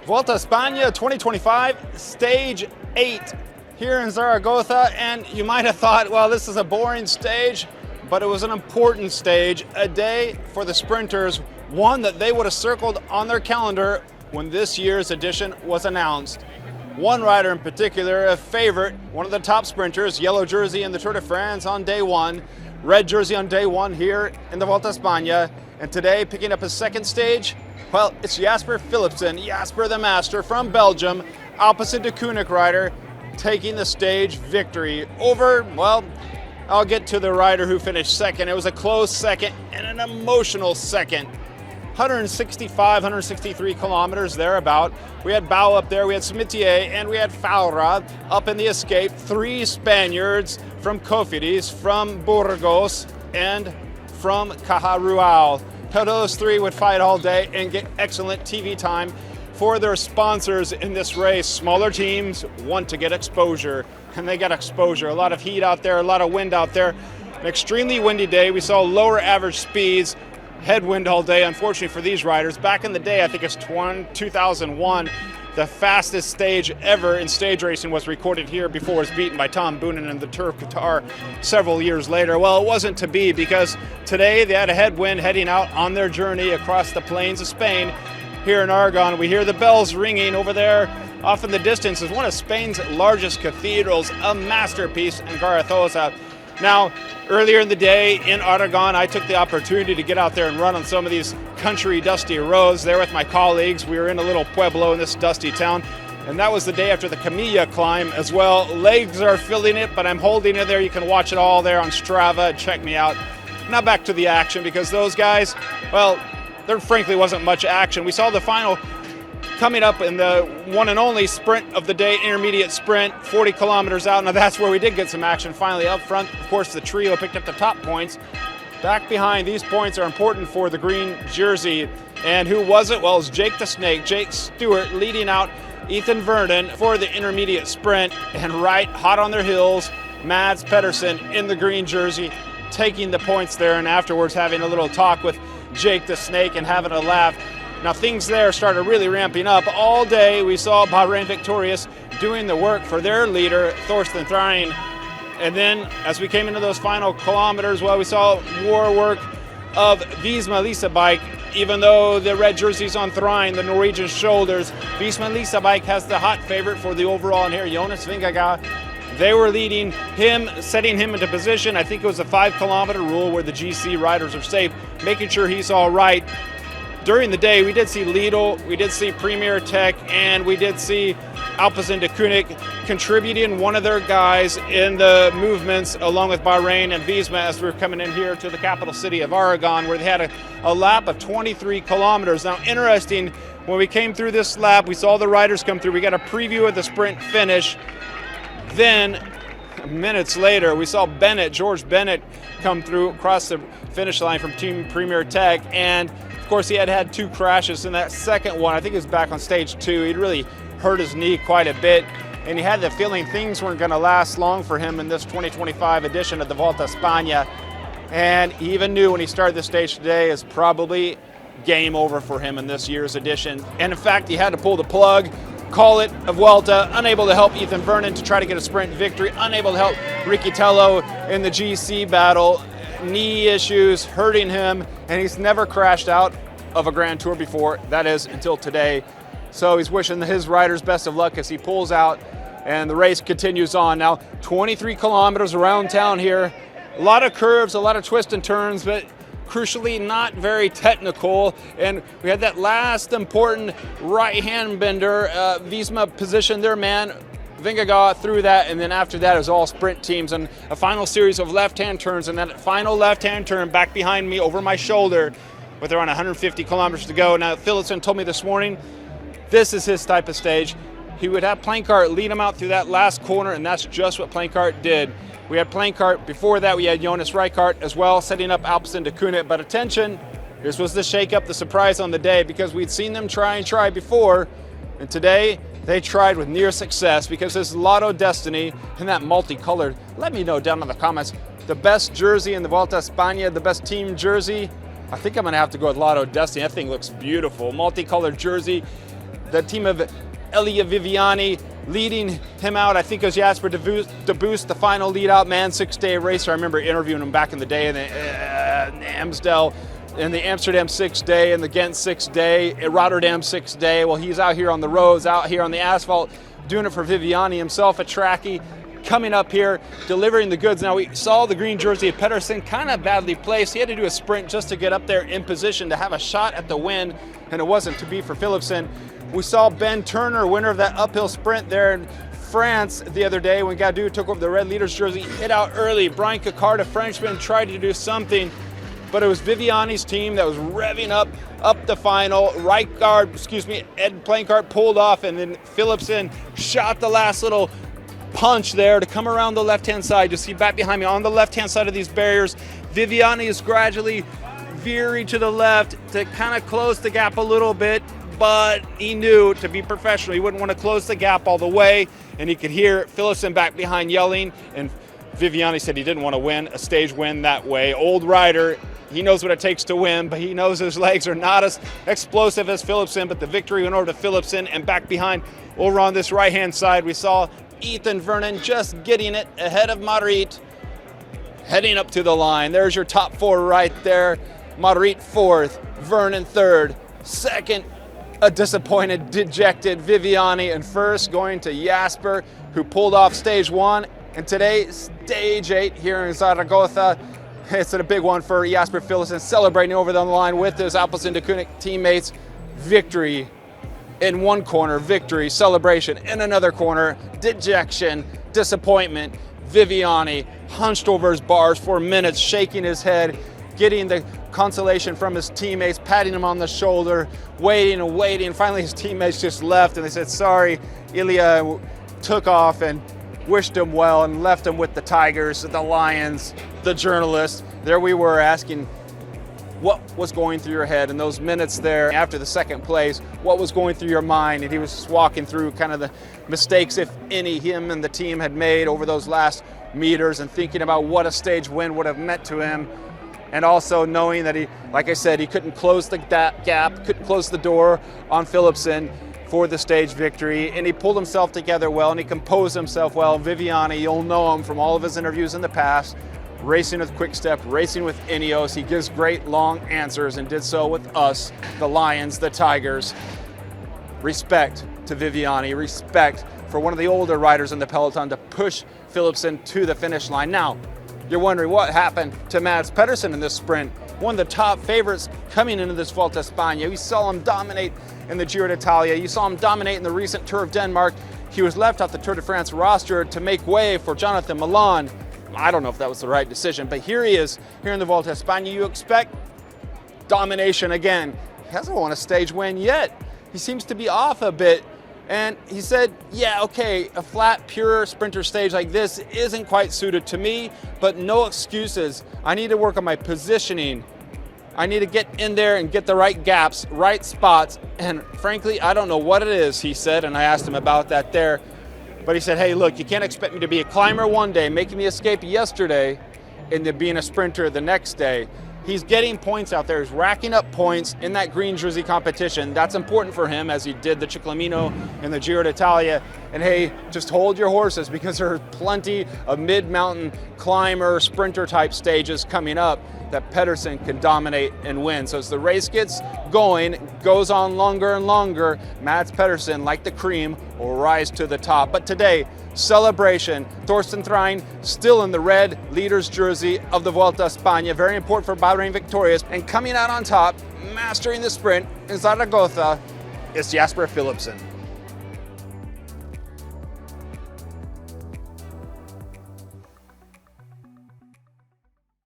Vuelta España 2025, Stage 8 here in Zaragoza, and you might have thought, well, this is a boring stage, but it was an important stage, a day for the sprinters, one that they would have circled on their calendar when this year's edition was announced. One rider in particular, a favorite, one of the top sprinters, yellow jersey in the Tour de France on day one, red jersey on day one here in the Vuelta España, and today picking up his second stage, well, it's Jasper Philipsen, Jasper the Master from Belgium, opposite de Koenig rider, taking the stage victory over, well, I'll get to the rider who finished second. It was a close second and an emotional second. 163 kilometers thereabout. We had Bau up there, we had Smitier, and we had Faura up in the escape. Three Spaniards from Cofidis, from Burgos, and from Cajarual. Those three would fight all day and get excellent TV time for their sponsors in this race. Smaller teams want to get exposure, and they got exposure. A lot of heat out there, a lot of wind out there. An extremely windy day. We saw lower average speeds, headwind all day, unfortunately for these riders. Back in the day, I think it's 2001, the fastest stage ever in stage racing was recorded here before it was beaten by Tom Boonen in the Tour of Qatar several years later. Well, it wasn't to be, because today they had a headwind heading out on their journey across the plains of Spain. Here in Aragon, we hear the bells ringing over there. Off in the distance is one of Spain's largest cathedrals, a masterpiece in Zaragoza. Now, earlier in the day in Aragon, I took the opportunity to get out there and run on some of these country dusty roads there with my colleagues. We were in a little pueblo in this dusty town, and that was the day after the Camilla climb as well. Legs are feeling it, but I'm holding it there. You can watch it all there on Strava. Check me out. Now back to the action, because those guys, well, there frankly wasn't much action. We saw the final coming up in the one and only sprint of the day, intermediate sprint, 40 kilometers out. Now that's where we did get some action finally. Up front, of course, the trio picked up the top points. Back behind, these points are important for the green jersey. And who was it? Well, it's Jake the Snake, Jake Stewart, leading out Ethan Vernon for the intermediate sprint. And right hot on their heels, Mads Pedersen in the green jersey, taking the points there, and afterwards having a little talk with Jake the Snake and having a laugh. Now things there started really ramping up. All day we saw Bahrain Victorious doing the work for their leader, Thorsten Threin. And then as we came into those final kilometers, well, we saw more work of Visma Lisa Bike. Even though the red jersey's on Threin, the Norwegian shoulders, Visma Lisa Bike has the hot favorite for the overall in here, Jonas Vingegaard. They were leading him, setting him into position. I think it was a 5 kilometer rule where the GC riders are safe, making sure he's all right. During the day, we did see Lidl, we did see Premier Tech, and we did see Alpecin de Koenig contributing one of their guys in the movements along with Bahrain and Visma as we were coming in here to the capital city of Aragon, where they had a lap of 23 kilometers. Now, interesting, when we came through this lap, we saw the riders come through. We got a preview of the sprint finish. Then, minutes later, we saw George Bennett, come through across the finish line from Team Premier Tech, and of course he had 2 crashes in that second one. I think he was back on stage 2. He'd really hurt his knee quite a bit, and he had the feeling things weren't going to last long for him in this 2025 edition of the Vuelta España, and he even knew when he started the stage today is probably game over for him in this year's edition. And in fact, he had to pull the plug, call it a Vuelta, unable to help Ethan Vernon to try to get a sprint victory, unable to help Ricky Tello in the GC battle, knee issues hurting him, and he's never crashed out of a Grand Tour before, that is until today. So he's wishing his riders best of luck as he pulls out and the race continues on. Now 23 kilometers around town here, a lot of curves, a lot of twists and turns, but crucially not very technical. And we had that last important right-hand bender. Visma positioned their man, Vingegaard, through that, and then after that it was all sprint teams and a final series of left-hand turns, and that final left-hand turn back behind me over my shoulder with around 150 kilometers to go. Now, Philipsen told me this morning, this is his type of stage. He would have Plancart lead him out through that last corner, and that's just what Plancart did. We had Plancart. Before that, we had Jonas Rijkaard as well, setting up Alpecin de Koenig. But attention, this was the shake-up, the surprise on the day, because we'd seen them try before, and today they tried with near success, because this Lotto Destiny and that multicolored, let me know down in the comments, the best jersey in the Vuelta España, the best team jersey. I think I'm gonna have to go with Lotto Destiny. That thing looks beautiful. Multicolored jersey. the team of Elia Viviani leading him out. I think it was Jasper de Boost, the final lead out man, 6-day racer. I remember interviewing him back in the day in the Amstel, in the Amsterdam 6-day, and the Ghent 6-day, Rotterdam 6-day. Well, he's out here on the roads, out here on the asphalt, doing it for Viviani himself, a trackie, coming up here, delivering the goods. Now, we saw the green jersey of Pedersen kind of badly placed. He had to do a sprint just to get up there in position to have a shot at the win, and it wasn't to be for Philipsen. We saw Ben Turner, winner of that uphill sprint there in France the other day when Gaudu took over the red leader's jersey, hit out early. Brian Cocard, a Frenchman, tried to do something, but it was Viviani's team that was revving up the final. Ed Plancart pulled off, and then Philipsen shot the last little punch there to come around the left-hand side. You see back behind me on the left-hand side of these barriers, Viviani is gradually veering to the left to kind of close the gap a little bit, but he knew to be professional, he wouldn't want to close the gap all the way, and he could hear Philipsen back behind yelling, and Viviani said he didn't want to win a stage win that way. Old rider, he knows what it takes to win, but he knows his legs are not as explosive as Philipsen, but the victory went over to Philipsen. And back behind, over on this right-hand side, we saw Ethan Vernon just getting it ahead of Madrid, heading up to the line. There's your top four right there. Madrid fourth, Vernon third, second, a disappointed, dejected Viviani, and first going to Jasper, who pulled off stage one. And today, stage 8 here in Zaragoza. It's a big one for Jasper Philipsen, celebrating over the line with his Alpecin-Deceuninck teammates. Victory in one corner, victory, celebration in another corner, dejection, disappointment. Viviani hunched over his bars for minutes, shaking his head, getting the consolation from his teammates, patting him on the shoulder, waiting and waiting. Finally, his teammates just left, and they said, sorry. Elia took off and wished him well and left him with the Tigers, the Lions, the journalists. There we were asking what was going through your head in those minutes there after the second place, what was going through your mind. And he was just walking through kind of the mistakes, if any, him and the team had made over those last meters, and thinking about what a stage win would have meant to him. And also knowing that he, like I said, he couldn't close the gap, couldn't close the door on Philipsen for the stage victory, and he pulled himself together well, and he composed himself well. Viviani, you'll know him from all of his interviews in the past, racing with Quick-Step, racing with Ineos. He gives great long answers, and did so with us, the Lions, the Tigers. Respect to Viviani, respect for one of the older riders in the peloton to push Philipsen to the finish line. Now, you're wondering what happened to Mads Pedersen in this sprint, one of the top favorites coming into this Vuelta España. We saw him dominate in the Giro d'Italia. You saw him dominate in the recent Tour of Denmark. He was left off the Tour de France roster to make way for Jonathan Milan. I don't know if that was the right decision, but here he is, here in the Vuelta España. You expect domination again. He hasn't won a stage win yet. He seems to be off a bit. And he said, yeah, okay, a flat, pure sprinter stage like this isn't quite suited to me, but no excuses. I need to work on my positioning. I need to get in there and get the right gaps, right spots. And frankly, I don't know what it is, he said, and I asked him about that there. But he said, hey, look, you can't expect me to be a climber one day, making me escape yesterday, and then being a sprinter the next day. He's getting points out there. He's racking up points in that green jersey competition. That's important for him, as he did the Ciclamino and the Giro d'Italia. And hey, just hold your horses, because there are plenty of mid-mountain climber, sprinter type stages coming up that Pedersen can dominate and win. So as the race gets going, goes on longer and longer, Mads Pedersen, like the cream, will rise to the top. But today, celebration. Thorsten Threin still in the red leader's jersey of the Vuelta España. Very important for Bahrain victorious. And coming out on top, mastering the sprint in Zaragoza, is Jasper Philipsen.